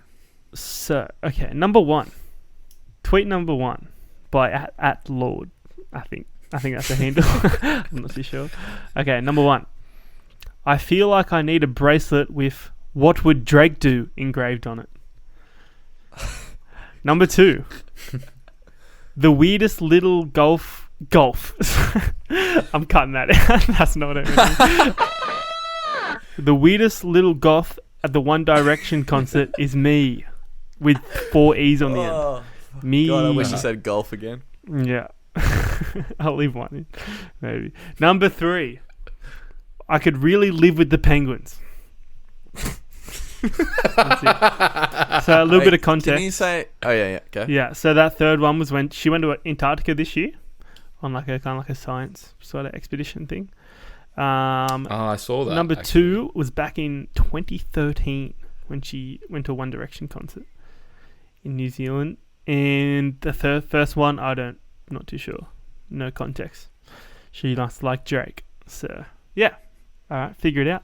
So, okay, number 1. Tweet number 1 by at Lorde, I think. I think that's a handle. I'm not too sure. Okay, number 1. I feel like I need a bracelet with "What would Drake do" engraved on it. Number 2. The weirdest little golf. I'm cutting that out. That's not what I mean. The weirdest little goth at the One Direction concert is me, with 4 E's on the end. Oh, Me. God, I wish you said golf again. Yeah. I'll leave one in, maybe. Number 3. I could really live with the penguins. That's it. So a little bit of context. Can you say? Oh yeah. Okay. Yeah. So that third one was when she went to Antarctica this year, on like a kind of like a science sort of expedition thing. I saw that. Number actually. 2 was back in 2013 when she went to a One Direction concert in New Zealand, and the first one not too sure. No context. She must like Drake. So yeah. All right, figure it out.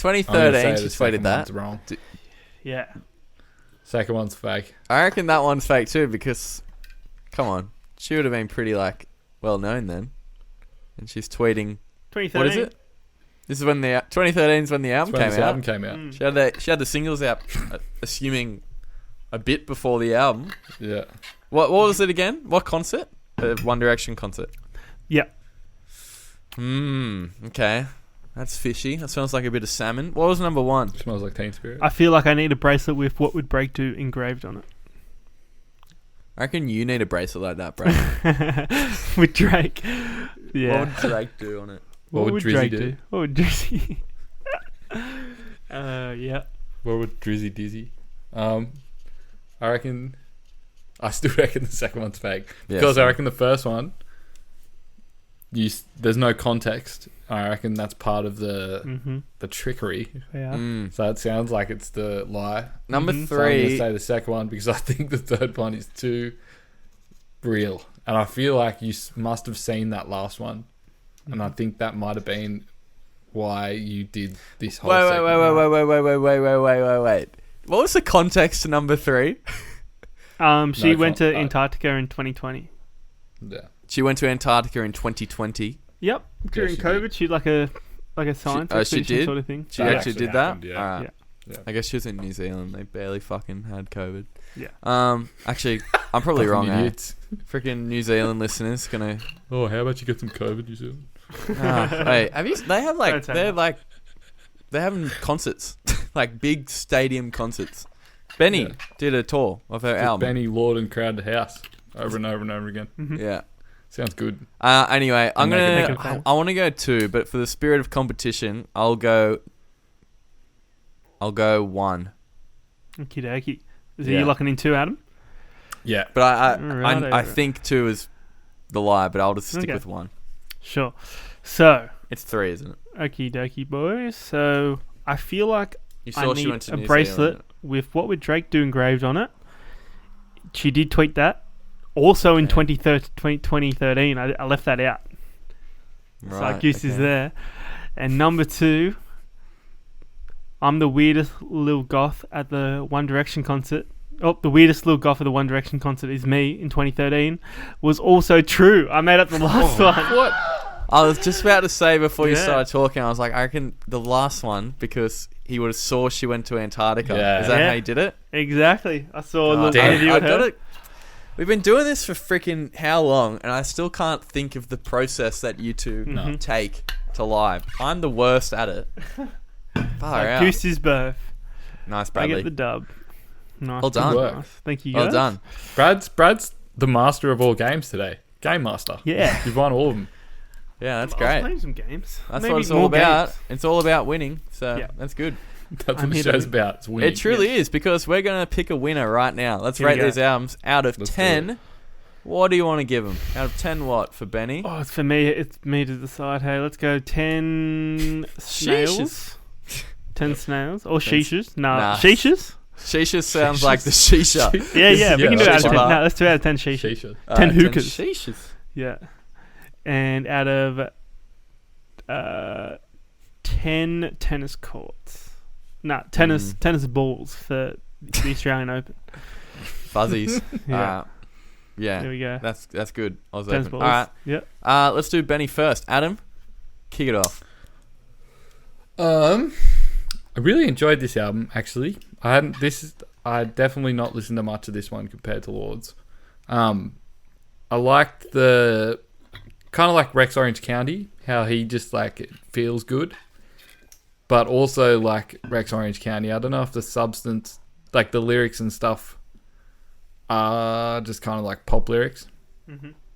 I'm gonna say 2013. the She second tweeted that. one's wrong. Yeah. Second one's fake. I reckon that one's fake too because, come on, she would have been pretty like well known then, and she's tweeting. 2013. What is it? This is when 2013 is when the album That's when came this out. album came out. Mm. She had the singles out, assuming a bit before the album. Yeah. What was it again? What concert? The One Direction concert. Yeah. Okay. That's fishy. That sounds like a bit of salmon. What was number 1? Smells like Teen Spirit. I feel like I need a bracelet with "What would Drake do" engraved on I reckon you need a bracelet like that, bro. it. With Drake. Yeah. What would Drake do on it? What would Drizzy Drake do? What would Drizzy? Yeah. What would Drizzy Dizzy? I still reckon the second one's fake. Yeah, Because I same. reckon the first one, there's no context. I reckon that's part of the trickery. Yeah. So it sounds like it's the lie. Number Mhm. So I'm going to 3. say the second one because I think the third one is too real. And I feel like you must have seen that last one. And I think that might have been why you did this whole segment. Wait. What was the context to number 3? She No went to con- Antarctica in 2020. Yeah. She went to Antarctica in 2020. Yep. During she COVID, she like a science she expedition did? sort of thing. She That actually actually did that? happened, yeah. Alright. Yeah. I guess she was in New Zealand. They barely fucking had COVID. Yeah. Actually, I'm probably wrong. Fucking Eh? idiots. Freaking New Zealand listeners gonna. Oh, how about you get some COVID, New Zealand? Wait, have you? They have like Don't say they're that. like they're having concerts, like big stadium concerts. Benee did a tour of her album. Benee, Lorde, and crowded house over and over and over again. Yeah. Sounds good. Anyway, I want to go 2, but for the spirit of competition, I'll go 1. Okie dokie. Is you locking in 2, Adam? Yeah. But I think 2 is the lie, but I'll just stick with 1. Sure. So it's 3, isn't it? Okie dokie, boys. So I feel like I need a bracelet with What Would Drake Do engraved on it. She did tweet that. Also in 2013, I left that out. Right, so Goose is there. And number 2, I'm the weirdest little goth at the One Direction concert. Oh, the weirdest little goth at the One Direction concert is me in 2013. Was also true. I made up the last one. What? I was just about to say before you started talking, I was like, I reckon the last one, because he would have saw she went to Antarctica. Yeah. Is that how you did it? Exactly. I saw a little interview with her. We've been doing this for freaking how long, and I still can't think of the process that you two take to lie. I'm the worst at it. Far out. Goose's birth. Nice, Bradley. I get the dub. Nice. Well done. Nice. Thank you, guys. Well done. Brad's the master of all games today. Game master. Yeah. You've won all of them. Yeah, that's I great. was playing some games. That's Maybe what it's all about. Games. It's all about winning, so that's good. That's what the show's about. It's winning. It truly is, because we're going to pick a winner right now. Let's rate these albums out of 10. What do you want to give them? Out of 10 what for Benee? Oh, it's for me. It's me to decide. Hey, let's go 10 snails. 10 snails. Or shishas. Nah. Shishas? Shisha sounds like the shisha. Yeah. We can do it out of 10. No, let's do it out of 10 shishas. 10 hookahs. 10 shishas. Yeah. And out of 10 tennis courts. Nah, tennis balls for the Australian Open. Fuzzies. Yeah. Yeah. There we go. That's good. Tennis balls. All right. Yep. Let's do Benee first. Adam, kick it off. I really enjoyed this album, actually. I definitely not listened to much of this one compared to Lorde's. I liked the kind of like Rex Orange County, how he just like it feels good. But also like Rex Orange County, I don't know if the substance, like the lyrics and stuff, are just kind of like pop lyrics,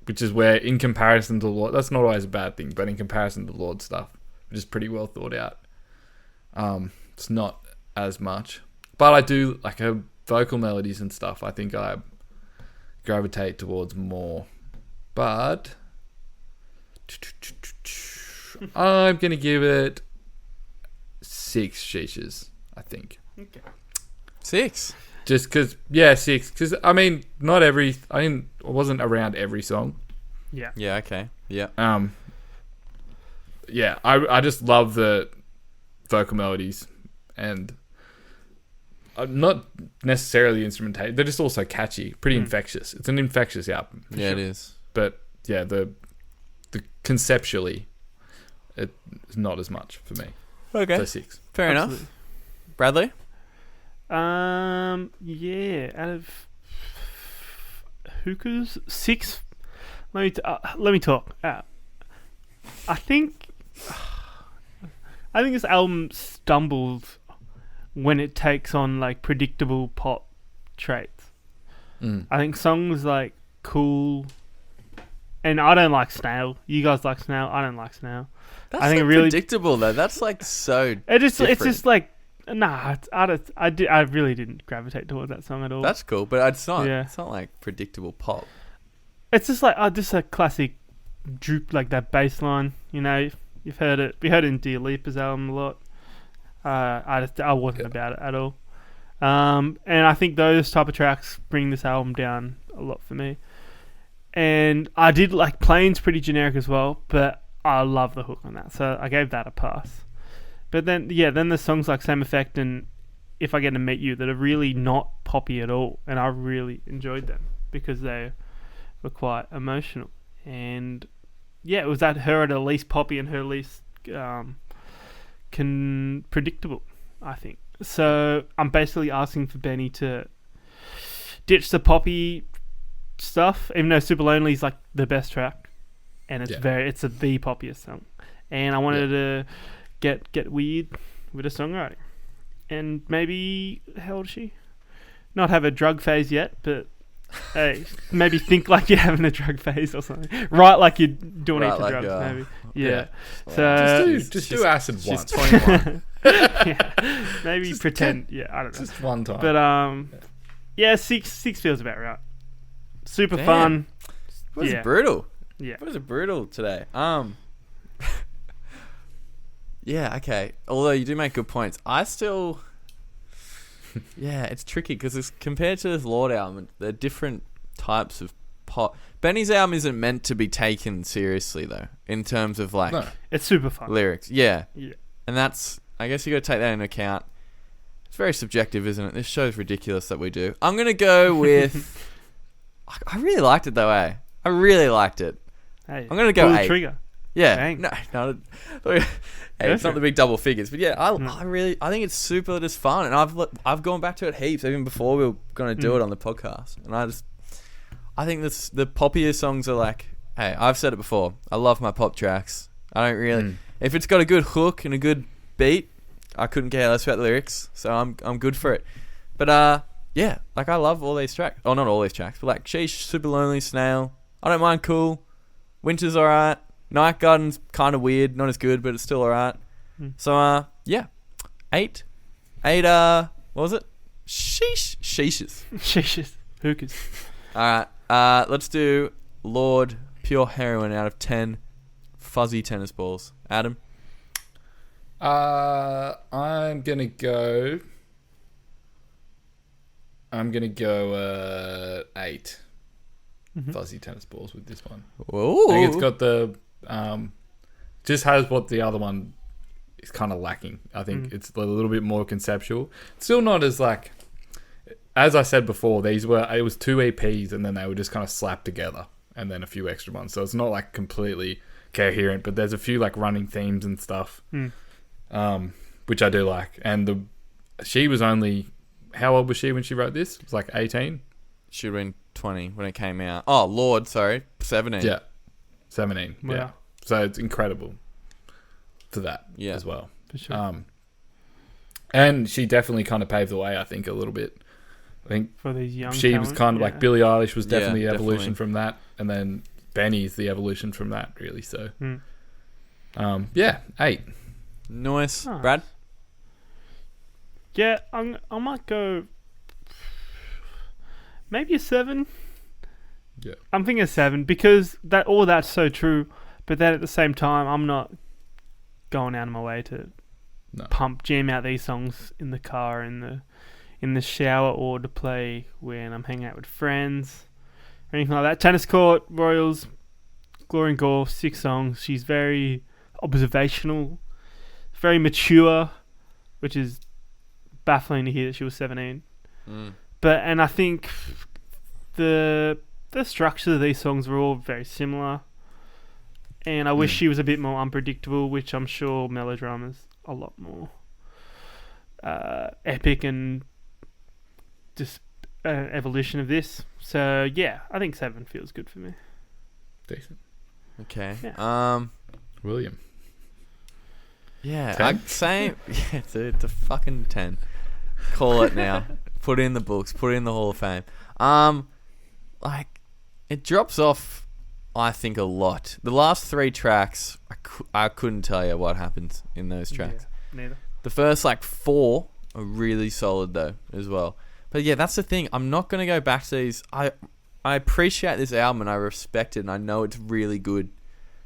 which is where in comparison to Lorde, that's not always a bad thing, but in comparison to Lorde stuff, which is pretty well thought out. It's not as much, but I do like her vocal melodies and stuff. I think I gravitate towards more, but I'm gonna give it 6 shishas. I think. Okay. 6. Just because, 6. Because I mean, I wasn't around every song. Yeah. Yeah. Okay. Yeah. Yeah. I just love the vocal melodies, and not necessarily instrumentation. They're just also catchy, pretty infectious. It's an infectious album. Yeah, sure. It is. But yeah, the conceptually, it's not as much for me. Okay. So 6. Fair enough. Bradley. Yeah, out of hookahs, 6. Let me talk. I think this album stumbles when it takes on like predictable pop traits. I think songs like Cool, and I don't like Snail. You guys like Snail. I don't like Snail. That's I think so really predictable though. That's like so. It's just like. Nah, I really didn't gravitate towards that song at all. That's cool, but it's not. Yeah. It's not like predictable pop. It's just like just a classic droop, like that bass line. You know, you've heard it. We heard it in Dua Lipa's album a lot. I wasn't about it at all. And I think those type of tracks bring this album down a lot for me. And I did like Plane's pretty generic as well, but I love the hook on that, so I gave that a pass. But then there's songs like Same Effect and If I Get to Meet You that are really not poppy at all, and I really enjoyed them because they were quite emotional. And yeah, it was her at her least poppy and her least predictable, I think. So I'm basically asking for Benee to ditch the poppy stuff, even though Super Lonely is like the best track, and it's the poppiest song. And I wanted to get weird with the songwriting, and maybe how old is she? Not have a drug phase yet, but Hey, maybe think like you're having a drug phase or something. Write like you're doing Right, heaps like, of drugs, maybe. yeah. Yeah. Wow. So Just do acid She's once. 21. yeah, maybe pretend. Yeah, I don't know. Just one time. But yeah, six feels about right. Super Damn. fun. It was Yeah. brutal. Yeah. It was brutal today. Yeah, okay. Although you do make good points. I still... Yeah, it's tricky because it's compared to this Lorde album, they're different types of pop. Benee's album isn't meant to be taken seriously, though, in terms of, like, No. It's super fun. lyrics. Yeah. Yeah. And that's... I guess you got to take that into account. It's very subjective, isn't it? This show's ridiculous that we do. I'm going to go with... I really liked it, though, eh? I really liked it. Hey, I'm going to go pull the 8. trigger. Yeah. Bang. No. Hey, it's not the big double figures, but yeah, I think it's super just fun, and I've gone back to it heaps even before we were gonna do it on the podcast, and I think the poppier songs are like, hey, I've said it before, I love my pop tracks. I don't really if it's got a good hook and a good beat, I couldn't care less about the lyrics, so I'm good for it. But yeah, like I love all these tracks. Oh, not all these tracks, but like Sheesh, Super Lonely, Snail. I don't mind Cool. Winter's alright. Night Garden's kind of weird, not as good, but it's still alright. So, yeah. 8. 8, what was it? Sheeshes. Sheesh. Hookers. Alright, let's do Lorde Pure Heroine out of 10 fuzzy tennis balls. Adam? I'm gonna go 8 fuzzy tennis balls with this one. Whoa. I think it's got the just has what the other one is kind of lacking. I think it's a little bit more conceptual. Still not as like, as I said before, it was 2 EPs and then they were just kind of slapped together and then a few extra ones. So it's not like completely coherent, but there's a few like running themes and stuff, which I do like. And she was only, how old was she when she wrote this? It was like 18. Should have been 20 when it came out. Oh, Lorde, sorry. 17. Yeah. 17. Wow. Yeah. So it's incredible for that as well. For sure. And she definitely kind of paved the way, I think, a little bit. I think For these young she was talent, kind of like Billie Eilish was definitely the Yeah, evolution definitely. from that. And then Benee's the evolution from that, really. So, yeah, 8. Nice. Nice. Brad? Yeah, I might go maybe a 7. Yeah. I'm thinking a 7 because that's so true. But then at the same time, I'm not going out of my way to jam out these songs in the car, in the shower, or to play when I'm hanging out with friends, or anything like that. Tennis Court, Royals, Glory and Gore, 6 songs. She's very observational, very mature, which is baffling to hear that she was 17. And I think the structure of these songs were all very similar. And I wish she was a bit more unpredictable, which I'm sure Melodrama's a lot more epic and just evolution of this. So yeah, I think 7 feels good for me. Decent. Okay. Yeah. William. Yeah. 10? Same. Yeah, it's a fucking 10. Call it now. Put it in the books. Put it in the Hall of Fame. Like, it drops off, I think, a lot. The last 3 tracks, I couldn't tell you what happens in those tracks. Yeah, neither. The first, 4 are really solid, though, as well. But yeah, that's the thing. I'm not going to go back to these. I appreciate this album, and I respect it, and I know it's really good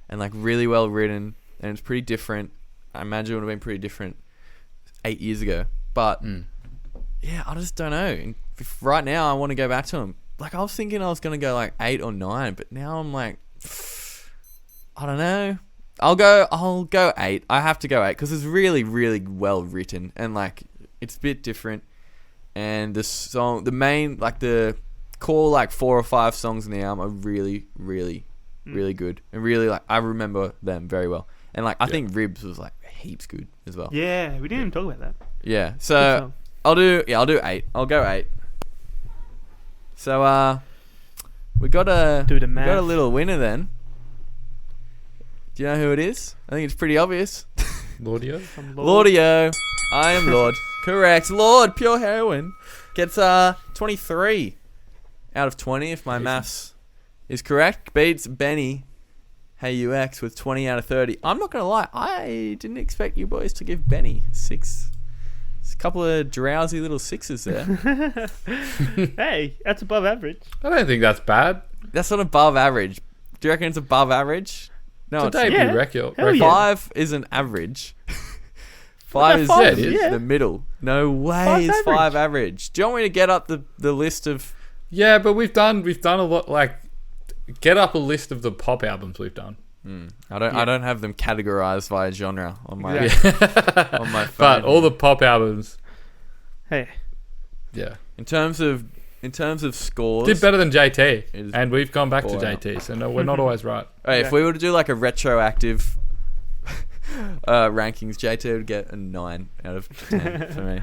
and, really well written, and it's pretty different. I imagine it would have been pretty different 8 years ago. But, yeah, I just don't know. And if right now I want to go back to them. I was thinking I was going to go 8 or 9, but now I'm I don't know. I'll go 8. I have to go 8 because it's really, really well written and it's a bit different. And the song, the main, the core 4 or 5 songs in the album are really, really, really good. And really, I remember them very well. And I think Ribs was heaps good as well. Yeah, we didn't even talk about that. Yeah, Good so song. I'll do 8. I'll go 8. So we got a little winner then. Do you know who it is? I think it's pretty obvious. Lorde? Lorde. I am Lorde. Correct. Lorde Pure Heroine gets 23 out of 20, if my maths is correct. Beats Benee, Hey UX, with 20 out of 30. I'm not going to lie. I didn't expect you boys to give Benee 6. It's a couple of drowsy little 6s there. Hey, that's above average. I don't think that's bad. That's not above average. Do you reckon it's above average? No, It's a debut record. Hell yeah. 5 isn't average. 5 is five is, the middle. No way 5's is 5 average. average. Do you want me to get up the list of... Yeah, but we've done a lot. Like, get up a list of the pop albums we've done. I don't have them categorized by genre on my on my phone. But all the pop albums, Hey, yeah, in terms of scores, did better than It JT, is and we've gone back to ball out. JT. So no, we're not always right. Hey, if we were to do like a retroactive rankings, JT would get a 9 out of 10 for me.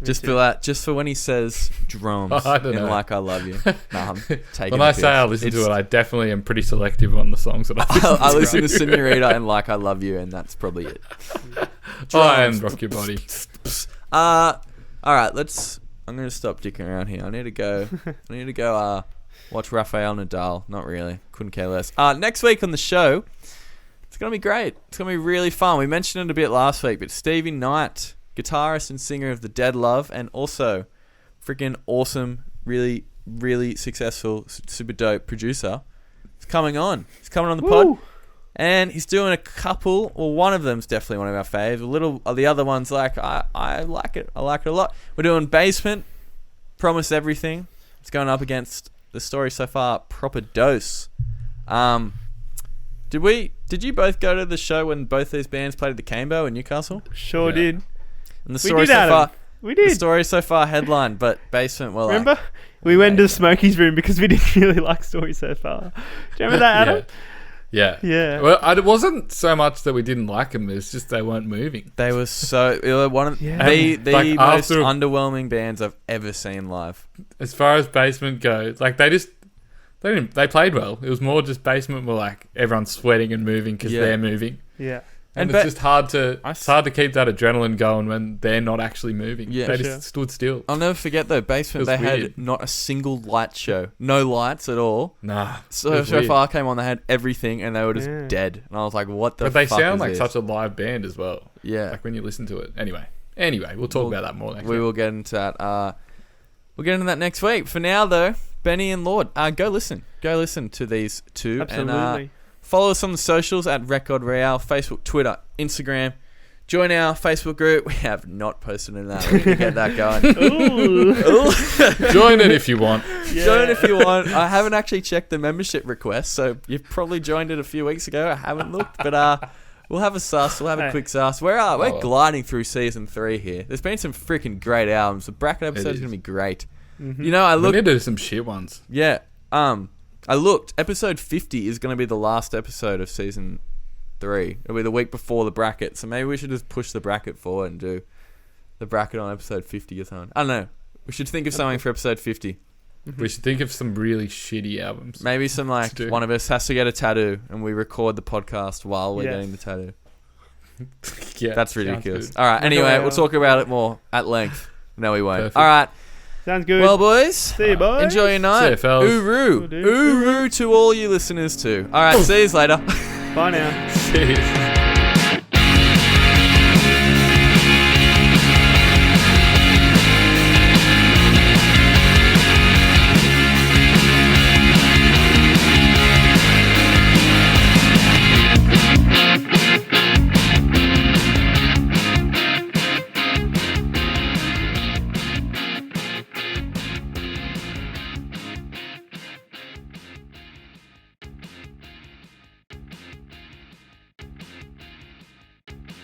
Just for that, just for when he says drums I don't in know. Like I Love You. Nah, I'm taking When the I piss. say I listen to it, I definitely am pretty selective on the songs that I listen I to. listen to Senorita and Like I Love You, and that's probably it. And Rock Your Body. All right, I'm gonna stop dicking around here. I need to go. Watch Rafael Nadal. Not really. Couldn't care less. Next week on the show, it's gonna be great. It's gonna be really fun. We mentioned it a bit last week, but Stevie Knight, guitarist and singer of the Dead Love, and also freaking awesome, really, really successful, super dope producer, is coming on. He's coming on the pod. And he's doing a couple. Well, one of them's definitely one of our faves. The other one's like, I like it. I like it a lot. We're doing Basement, Promise Everything. It's going up against the story so far, Proper Dose. Did you both go to the show when both these bands played at the Cambo in Newcastle? sure Yeah. did. And the We story did, so Adam. far, We the did. story so far headline, but Basement, well, Remember? We went to Smokey's room because we didn't really like Story so far. Do you remember that, Adam? Yeah. Yeah. Well, it wasn't so much that we didn't like them; it's just they weren't moving. they were one of Yeah. the Like, most after- underwhelming bands I've ever seen live. As far as Basement goes, like they played well. It was more just Basement were like everyone's sweating and moving because Yeah. they're moving, Yeah. and And it's just hard to I it's hard to keep that adrenaline going when they're not actually moving. Yeah. They Sure. just stood still. I'll never forget though, Basement, It was they had weird. not a single light show. No lights at all. Nah, So it was so weird. far came on, they had everything and they were just Yeah. dead. And I was like, what the But they fuck sound is like this? such a live band as well. Yeah. Like when you listen to it. Anyway, we'll talk about that more next We week. will get into that. We'll get into that next week. For now though, Benee and Lorde, go listen to these two. Absolutely. And follow us on the socials at Record Real, Facebook, Twitter, Instagram. Join our Facebook group. We have not posted in that. We need to get that going. Ooh. Join it if you want. Yeah. Join if you want. I haven't actually checked the membership request, so you've probably joined it a few weeks ago. I haven't looked, but we'll have a sus. We'll have a Hey. quick sus. We're well. gliding through season 3 here. There's been some freaking great albums. The bracket episode is is. going to be great. Mhm. You know, I We looked. need to do some shit ones. Yeah. I looked. Episode 50 is going to be the last episode of season 3. It'll be the week before the bracket, so maybe we should just push the bracket forward and do the bracket on episode 50 or something. I don't know. We should think of something for episode 50. We should think of some really shitty albums. Maybe some like do. one of us has to get a tattoo and we record the podcast while we're Yes. getting the tattoo. Yeah, That's sounds ridiculous. good. All right. Anyway, Well. we'll talk about it more at length. No, we won't. Perfect. All right. Sounds good. Well, boys, see you, boys. enjoy your night. See ya, fellas. Uru. Will do. Uru to all you listeners too. All right. See you later. Bye now. Cheers.